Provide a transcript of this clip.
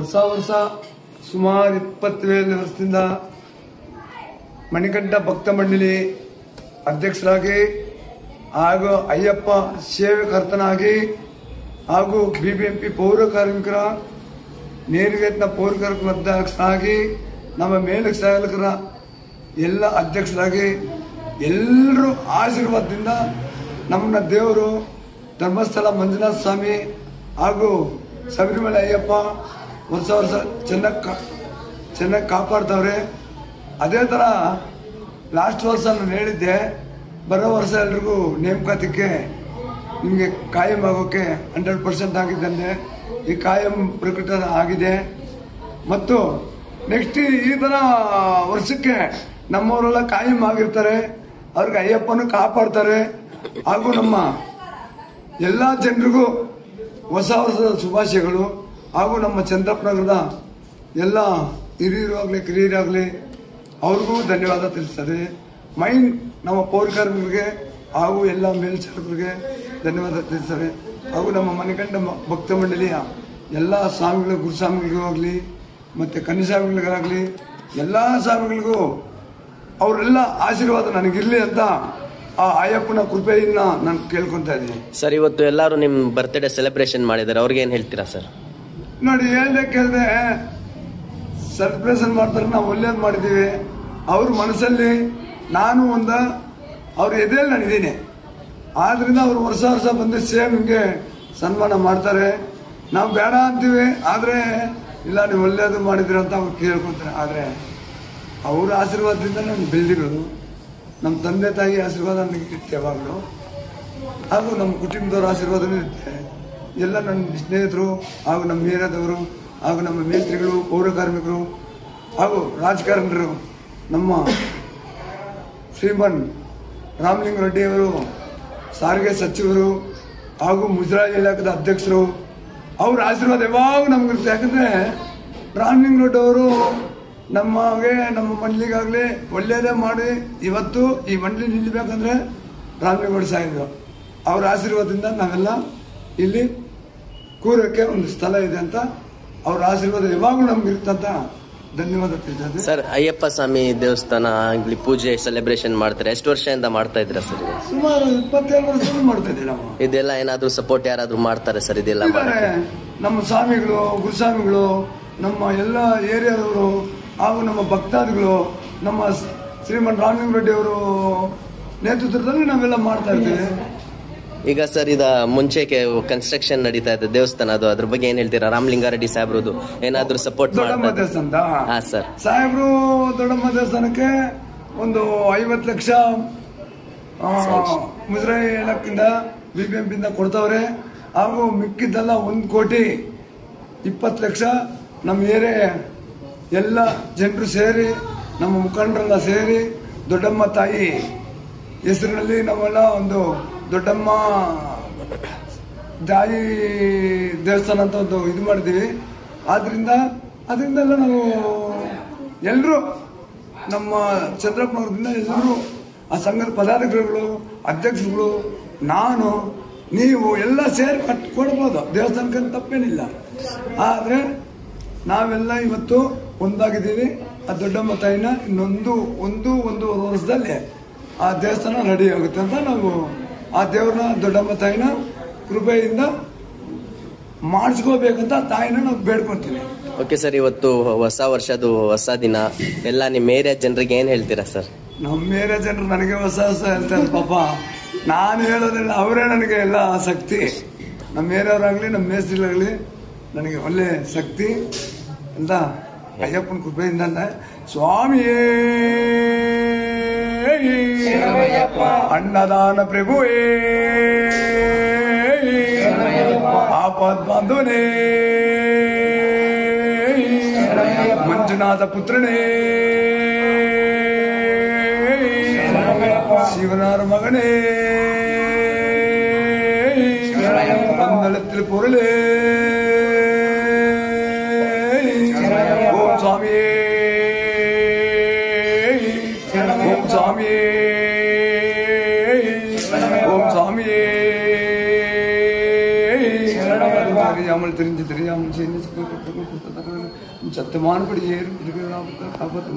ವರ್ಷ ಸುಮಾರು 20 ವರ್ಷದಿಂದ ಮಣಿಕಂಠ ಭಕ್ತ ಮಂಡಳಿ ಅಧ್ಯಕ್ಷರಾಗಿ ಹಾಗೂ ಅಯ್ಯಪ್ಪ ಸೇವಕರ್ತನಾಗಿ ಹಾಗೂ ಬಿಬಿಎಂಪಿ ಪೌರ ಕಾರ್ಮಿಕರ ನೇರವೇತನ ಪೌರ ಕಾರ್ಮಿಕರ ಅಧ್ಯಕ್ಷರಾಗಿ ನಮ್ಮ ಮೇಲ್ವಿಚಾರಕರ ಎಲ್ಲ ಅಧ್ಯಕ್ಷರಾಗಿ ಎಲ್ಲರೂ ಆಶೀರ್ವಾದದಿಂದ ನಮ್ಮನ್ನ ದೇವರು ಧರ್ಮಸ್ಥಳ ಮಂಜುನಾಥ ಸ್ವಾಮಿ ಹಾಗೂ ಶಬರಿಮಲೆ ಅಯ್ಯಪ್ಪ ವರ್ಷ ಚೆನ್ನಾಗಿ ಕಾಪಾಡ್ತವ್ರೆ. ಅದೇ ಥರ ಲಾಸ್ಟ್ ವರ್ಷ ನಾನು ಹೇಳಿದ್ದೆ, ಬರೋ ವರ್ಷ ಎಲ್ರಿಗೂ ನೇಮಕಾತಿಗೆ ನಿಮಗೆ ಕಾಯಂ ಆಗೋಕ್ಕೆ 100% ಆಗಿದ್ದಂತೆ ಈ ಕಾಯಂ ಪ್ರಕಟ ಆಗಿದೆ. ಮತ್ತು ನೆಕ್ಸ್ಟ್ ಈ ಥರ ವರ್ಷಕ್ಕೆ ನಮ್ಮವರೆಲ್ಲ ಕಾಯಂ ಆಗಿರ್ತಾರೆ, ಅವ್ರಿಗೆ ಅಯ್ಯಪ್ಪನೂ ಕಾಪಾಡ್ತಾರೆ. ಹಾಗೂ ನಮ್ಮ ಎಲ್ಲ ಜನರಿಗೂ ಹೊಸ ವರ್ಷದ ಶುಭಾಶಯಗಳು. ಹಾಗೂ ನಮ್ಮ ಚಂದ್ರಪ್ಪನಗರದ ಎಲ್ಲ ಹಿರಿಯರಾಗಲಿ ಕಿರಿಯರಾಗಲಿ ಅವ್ರಿಗೂ ಧನ್ಯವಾದ ತಿಳಿಸ್ತಾರೆ. ನಮ್ಮ ಪೌರ ಕಾರ್ಮಿಕರಿಗೆ ಹಾಗೂ ಎಲ್ಲ ಮೇಲ್ಚಾರಕರಿಗೆ ಧನ್ಯವಾದ ತಿಳಿಸ್ತಾರೆ. ಹಾಗೂ ನಮ್ಮ ಮಣಿಕಂಠ ಭಕ್ತ ಮಂಡಳಿಯ ಎಲ್ಲ ಸ್ವಾಮಿಗಳು ಗುರುಸ್ವಾಮಿಗಳಿಗೂ ಆಗಲಿ ಮತ್ತು ಕನ್ನಿಸ್ವಾಮಿಗಳಿಗಾಗಲಿ ಎಲ್ಲ ಸ್ವಾಮಿಗಳಿಗೂ ಅವರೆಲ್ಲ ಆಶೀರ್ವಾದ ನನಗಿರಲಿ ಅಂತ ಆ ಅಯ್ಯಪ್ಪನ ಕೃಪೆಯಿಂದ ನಾನು ಕೇಳ್ಕೊತಾ ಇದ್ದೀನಿ. ಸರ್, ಇವತ್ತು ಎಲ್ಲರೂ ನಿಮ್ಮ ಬರ್ತ್ಡೇ ಸೆಲೆಬ್ರೇಷನ್ ಮಾಡಿದ್ದಾರೆ, ಅವ್ರಿಗೆ ಏನು ಹೇಳ್ತೀರಾ ಸರ್? ನೋಡಿ, ಕೇಳಿದೆ ಸೆಲೆಬ್ರೇಷನ್ ಮಾಡ್ತಾರೆ, ನಾವು ಒಳ್ಳೇದು ಮಾಡಿದ್ದೀವಿ. ಅವ್ರ ಮನಸ್ಸಲ್ಲಿ ನಾನು ಅವ್ರ ಎದೆಯಲ್ಲಿ ನಾನಿದ್ದೀನಿ. ಆದ್ರಿಂದ ಅವರು ವರ್ಷ ಬಂದು ಸೇಮ್ ಹಿಂಗೆ ಸನ್ಮಾನ ಮಾಡ್ತಾರೆ. ನಾವು ಬೇಡ ಅಂತೀವಿ, ಆದರೆ ಇಲ್ಲ ನೀವು ಒಳ್ಳೇದು ಮಾಡಿದಿರ ಅಂತ ಅವ್ರು ಕೇಳ್ಕೊತಾರೆ. ಆದರೆ ಅವ್ರ ಆಶೀರ್ವಾದದಿಂದ ನಾನು ಬೆಳೆದಿರೋದು. ನಮ್ಮ ತಂದೆ ತಾಯಿ ಆಶೀರ್ವಾದ ನನಗೆ ಇರುತ್ತೆ ಯಾವಾಗಲೂ. ಹಾಗೂ ನಮ್ಮ ಕುಟುಂಬದವ್ರ ಆಶೀರ್ವಾದನೂ ಇರುತ್ತೆ. ಎಲ್ಲ ನನ್ನ ಸ್ನೇಹಿತರು ಹಾಗೂ ನಮ್ಮ ಏರಿಯಾದವರು ಹಾಗೂ ನಮ್ಮ ಮೇಸ್ತ್ರಿಗಳು, ಪೌರ ಕಾರ್ಮಿಕರು ಹಾಗೂ ರಾಜಕಾರಣಿಗಳು, ನಮ್ಮ ಶ್ರೀಮನ್ ರಾಮಲಿಂಗ ರೆಡ್ಡಿಯವರು ಸಾರಿಗೆ ಸಚಿವರು ಹಾಗೂ ಮುಜರಾಯಿ ಇಲಾಖೆದ ಅಧ್ಯಕ್ಷರು, ಅವ್ರ ಆಶೀರ್ವಾದ ಯಾವಾಗ ನಮಗಿರುತ್ತೆ. ಯಾಕಂದರೆ ರಾಮಲಿಂಗ ರೆಡ್ಡಿ ಅವರು ನಮ್ಮ ಮಂಡಳಿಗಾಗಲಿ ಒಳ್ಳೆಯದೇ ಮಾಡಿ ಇವತ್ತು ಈ ಮಂಡಳಿ ನಿಲ್ಲಬೇಕಂದ್ರೆ ರಾಮಲಿಂಗೇಗೌಡ ಸಾಹೇಬರು ಅವ್ರ ಆಶೀರ್ವಾದದಿಂದ ನಾವೆಲ್ಲ ಇಲ್ಲಿ ಕೂರಕ್ಕೆ ಒಂದು ಸ್ಥಳ ಇದೆ ಅಂತ ಅವ್ರ ಆಶೀರ್ವಾದ ಯಾವಾಗಲೂ ನಮ್ಗಿರ್ತಂತ ಧನ್ಯವಾದ ತಿಳಿಸಿದೆ. ಸರ್, ಅಯ್ಯಪ್ಪ ಸ್ವಾಮಿ ದೇವಸ್ಥಾನ ಇಲ್ಲಿ ಪೂಜೆ ಸೆಲೆಬ್ರೇಷನ್ ಮಾಡ್ತಾರೆ, ಎಷ್ಟು ವರ್ಷದಿಂದ ಮಾಡ್ತಾ ಇದ್ದೀರಾ ಸರ್? ಸುಮಾರು 27 ವರ್ಷದಿಂದ ಮಾಡ್ತಾ ಇದ್ದೀವಿ ನಾವು. ಇದೆಲ್ಲ ಏನಾದ್ರು ಸಪೋರ್ಟ್ ಯಾರಾದ್ರೂ ಮಾಡ್ತಾರೆ ಸರ್? ಇದೆಲ್ಲ ನಮ್ಮ ಸ್ವಾಮಿಗಳು, ಗುರುಸ್ವಾಮಿಗಳು, ನಮ್ಮ ಎಲ್ಲ ಏರಿಯಾದವರು ಹಾಗೂ ನಮ್ಮ ಭಕ್ತಾದಿಗಳು, ನಮ್ಮ ಶ್ರೀಮನ್ ರಾಮಲಿಂಗ ರೆಡ್ಡಿ ಅವರು ನೇತೃತ್ವದಲ್ಲಿ ನಾವೆಲ್ಲ ಮಾಡ್ತಾ ಇದ್ದೇವೆ. ಈಗ ಸರ್, ಇದ ಮುಂಚೆಗೆ ಕನ್ಸ್ಟ್ರಕ್ಷನ್ ನಡೀತಾ ಇದೆ ದೇವಸ್ಥಾನ, ಅದ್ರ ಬಗ್ಗೆ ಏನ್ ಹೇಳ್ತೀರಾ? ರಾಮಲಿಂಗಾರೆಡ್ಡಿ ಸಾಹೇಬ್ರದ್ದು ಏನಾದ್ರು ಸಪೋರ್ಟ್ ದೊಡ್ಡಮ್ಮ ದೇವಸ್ಥಾನ ಸಾಹೇಬ್ರು ದೊಡ್ಡಮ್ಮ ದೇವಸ್ಥಾನಕ್ಕೆ ಒಂದು 50 ಲಕ್ಷ ಮುಜರಾಯಿ ಇಲಾಖೆಯಿಂದ ಬಿಬಿಎಂಪಿಯಿಂದ ಕೊಡ್ತವ್ರೆ. ಹಾಗೂ ಮಿಕ್ಕಿದ್ದೆಲ್ಲ 1,20,00,000 ನಮ್ಮ ಏರಿಯಾ ಎಲ್ಲ ಜನರು ಸೇರಿ, ನಮ್ಮ ಮುಖಂಡರೆಲ್ಲ ಸೇರಿ ದೊಡ್ಡಮ್ಮ ತಾಯಿ ಹೆಸರಿನಲ್ಲಿ ನಾವೆಲ್ಲ ಒಂದು ದೊಡ್ಡಮ್ಮ ತಾಯಿ ದೇವಸ್ಥಾನ ಅಂತ ಒಂದು ಇದು ಮಾಡಿದ್ದೀವಿ. ಅದರಿಂದೆಲ್ಲ ನಾವು ಎಲ್ಲರೂ ನಮ್ಮ ಚಂದ್ರಪ್ಪನವ್ರದಿಂದ ಎಲ್ಲರೂ ಆ ಸಂಘದ ಪದಾಧಿಕಾರಿಗಳು, ಅಧ್ಯಕ್ಷರುಗಳು, ನಾನು, ನೀವು ಎಲ್ಲ ಸೇರಿ ಕೊಡ್ಬೋದು ದೇವಸ್ಥಾನಕ್ಕೆ, ತಪ್ಪೇನಿಲ್ಲ. ಆದರೆ ನಾವೆಲ್ಲ ಇವತ್ತು ಒಂದಾಗಿದ್ದೀವಿ. ಆ ದೊಡ್ಡಮ್ಮ ತಾಯಿನ ಒಂದು ವರ್ಷದಲ್ಲಿ ಆ ದೇವಸ್ಥಾನ ರೆಡಿ ಆಗುತ್ತೆ ಅಂತ ನಾವು ಆ ದೇವ್ರನ್ನ ದೊಡ್ಡಮ್ಮ ತಾಯಿನ ಕೃಪೆಯಿಂದ ಮಾಡಿಸ್ಕೋಬೇಕಂತ ತಾಯಿನ ನಾವು ಬೇಡ್ಕೊಂತೀವಿ. ಓಕೆ ಸರ್, ಇವತ್ತು ಹೊಸ ವರ್ಷದ್ದು ಹೊಸ ದಿನ, ಎಲ್ಲ ನಿಮ್ಮ ಏರಿಯಾ ಜನರಿಗೆ ಏನು ಹೇಳ್ತೀರಾ ಸರ್? ನಮ್ಮ ಏರಿಯಾ ಜನರು ನನಗೆ ಹೊಸ ಹೇಳ್ತಾರೆ ಪಾಪ. ನಾನು ಹೇಳೋದಿಲ್ಲ, ಅವರೇ ನನಗೆ ಎಲ್ಲ ಶಕ್ತಿ. ನಮ್ಮ ಏರಿಯಾವರಾಗಲಿ ನಮ್ಮ ಮೇಸ್ತ್ರಿಗಳಾಗಲಿ ನನಗೆ ಒಳ್ಳೆ ಶಕ್ತಿ ಅಂತ ಅಯ್ಯಪ್ಪನ ಕೃಪೆಯಿಂದ. ಸ್ವಾಮಿಯೇ ಅನ್ನದಾನ ಪ್ರಭುವೇ, ಆಪದ್ ಬಾಂಧವನೇ, ಮಂಜುನಾಥ ಪುತ್ರನೇ, ಶಿವನಾರ ಮಗನೇ, பந்தளத்தில் பொருளே ஓம் சாமியே ஓம் சாமியே ஓம் சாமியே தெரியாமல் தெரியாமல் சத்துமான படியே இருக்கிறதா காப்பாற்ற